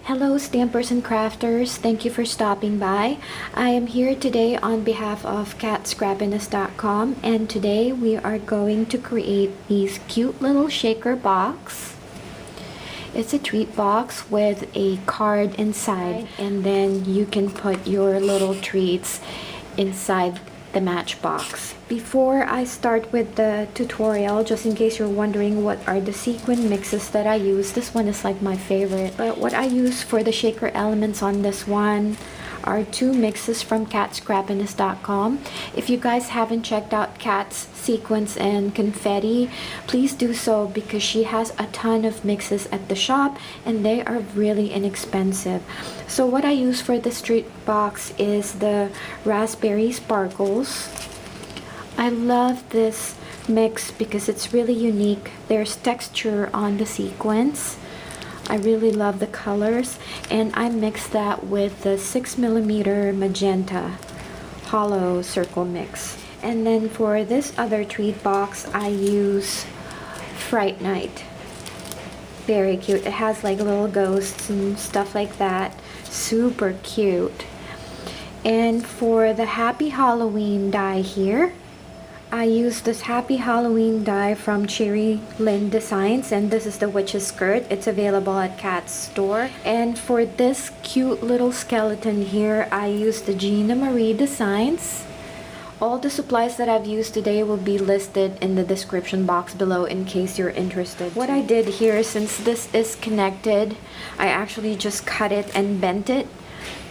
Hello stampers and crafters, thank you for stopping by. I am here today on behalf of catscrappiness.com, and today we are going to create these cute little shaker box. It's a treat box with a card inside, and then you can put your little treats inside the matchbox. Before I start with the tutorial, just in case you're wondering what are the sequin mixes that I use, this one is like my favorite. But what I use for the shaker elements on this one are two mixes from catscrappiness.com. If you guys haven't checked out Kat's sequins and confetti, please do so because she has a ton of mixes at the shop and they are really inexpensive. So what I use for this treat box is the raspberry sparkles. I love this mix because it's really unique. There's texture on the sequins. I really love the colors, and I mixed that with the 6mm magenta hollow circle mix. And then for this other treat box, I use Fright Night. Very cute. It has like little ghosts and stuff like that. Super cute. And for the Happy Halloween die here, I use this Happy Halloween die from Cherry Lynn Designs, and this is the witch's skirt. It's available at Kat's store. And for this cute little skeleton here, I use the Gina Marie Designs. All the supplies that I've used today will be listed in the description box below in case you're interested. What I did here, since this is connected, I actually just cut it and bent it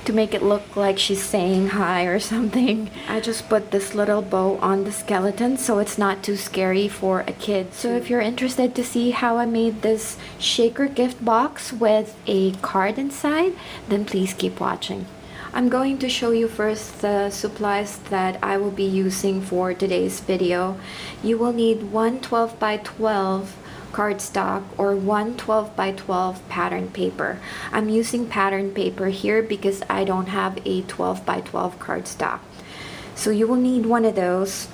to make it look like she's saying hi or something. I just put this little bow on the skeleton so it's not too scary for a kid. So if you're interested to see how I made this shaker gift box with a card inside, then please keep watching. I'm going to show you first the supplies that I will be using for today's video. You will need one 12 by 12 cardstock or one 12 by 12 pattern paper. I'm using pattern paper here because I don't have a 12 by 12 cardstock. So you will need one of those.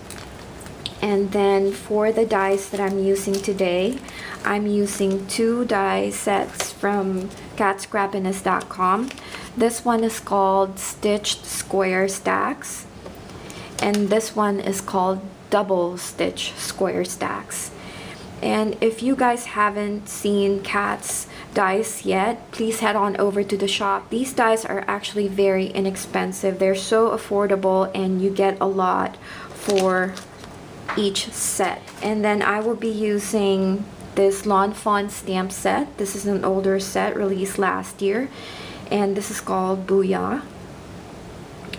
And then for the dies that I'm using today, I'm using two die sets from catscrappiness.com. This one is called Stitched Square Stacks, and this one is called Double Stitch Square Stacks. And if you guys haven't seen Kat's dies yet, please head on over to the shop. These dies are actually very inexpensive. They're so affordable and you get a lot for each set. And then I will be using this Lawn Fawn stamp set. This is an older set released last year, and this is called Booyah.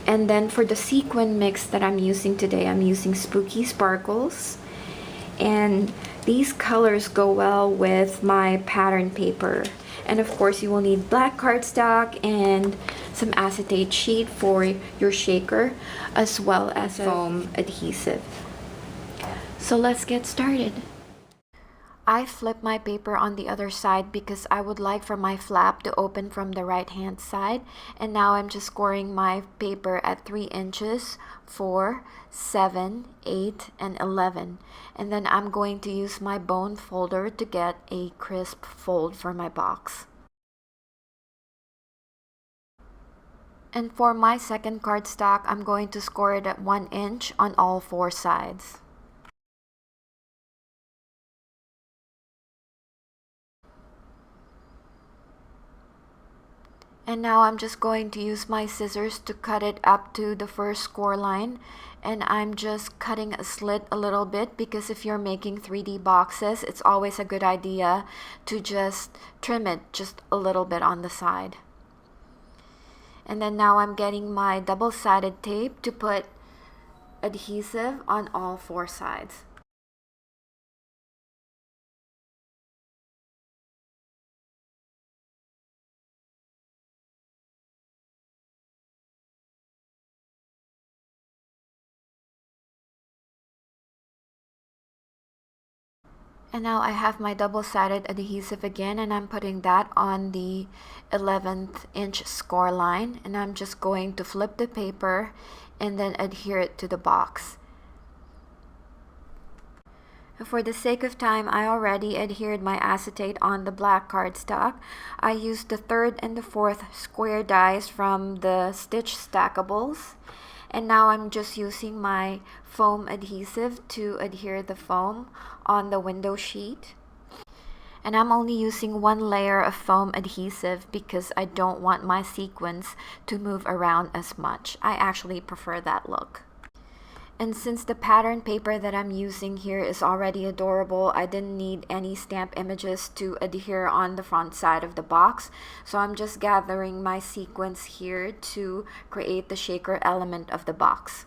And then for the sequin mix that I'm using today, I'm using Spooky Sparkles, and these colors go well with my pattern paper. And of course you will need black cardstock and some acetate sheet for your shaker, as well as foam adhesive. So let's get started. I flip my paper on the other side because I would like for my flap to open from the right hand side. And now I'm just scoring my paper at 3 inches, 4, 7, 8, and 11. And then I'm going to use my bone folder to get a crisp fold for my box. And for my second cardstock, I'm going to score it at 1 inch on all 4 sides. And now I'm just going to use my scissors to cut it up to the first score line. And I'm just cutting a slit a little bit because if you're making 3D boxes, it's always a good idea to just trim it just a little bit on the side. And then now I'm getting my double-sided tape to put adhesive on all 4 sides. And now I have my double-sided adhesive again, and I'm putting that on the 11th inch score line, and I'm just going to flip the paper and then adhere it to the box. For the sake of time, I already adhered my acetate on the black cardstock. I used the 3rd and the 4th square dies from the Stitch Stackables. And now I'm just using my foam adhesive to adhere the foam on the window sheet. And I'm only using 1 layer of foam adhesive because I don't want my sequins to move around as much. I actually prefer that look. And since the pattern paper that I'm using here is already adorable, I didn't need any stamp images to adhere on the front side of the box. So I'm just gathering my sequins here to create the shaker element of the box.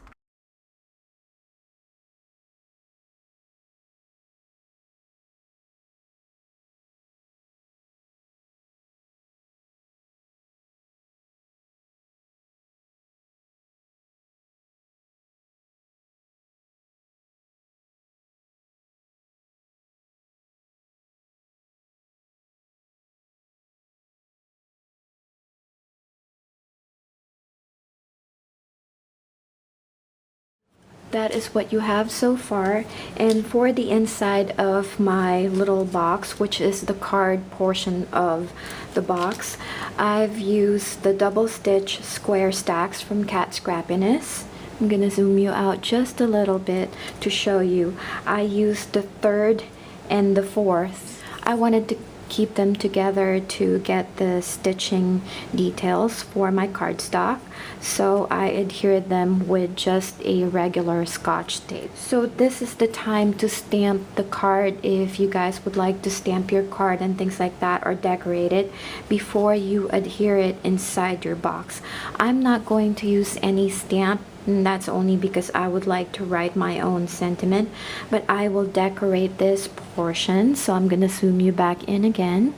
That is what you have so far. And for the inside of my little box, which is the card portion of the box, I've used the double stitch square stacks from Cat Scrappiness. I'm gonna zoom you out just a little bit to show you. I used the 3rd and the 4th. I wanted to keep them together to get the stitching details for my cardstock, so I adhered them with just a regular Scotch tape. So this is the time to stamp the card if you guys would like to stamp your card and things like that, or decorate it before you adhere it inside your box. I'm not going to use any stamp, and that's only because I would like to write my own sentiment, but I will decorate this portion. So I'm gonna zoom you back in again.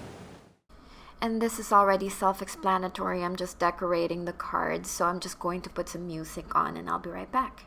And this is already self-explanatory. I'm just decorating the cards, so I'm just going to put some music on and I'll be right back.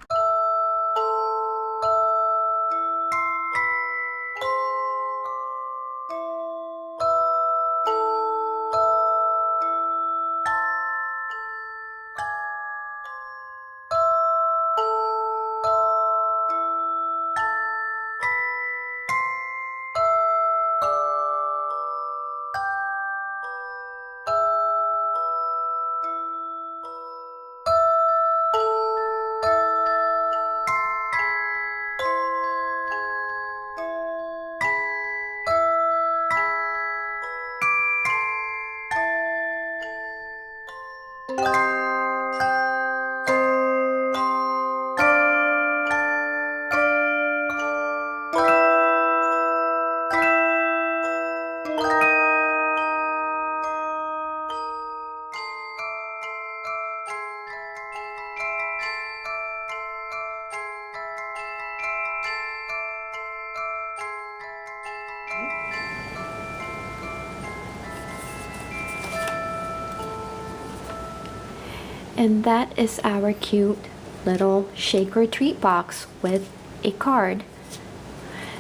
And that is our cute little shaker treat box with a card.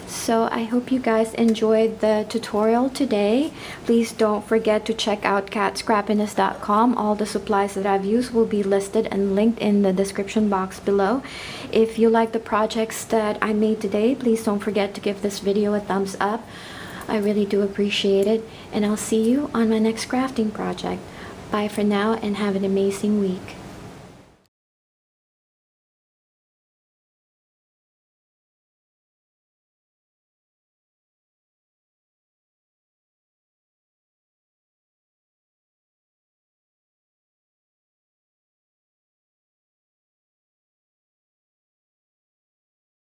So I hope you guys enjoyed the tutorial today. Please don't forget to check out catscrappiness.com. All the supplies that I've used will be listed and linked in the description box below. If you like the projects that I made today, please don't forget to give this video a thumbs up. I really do appreciate it, and I'll see you on my next crafting project. Bye for now and have an amazing week.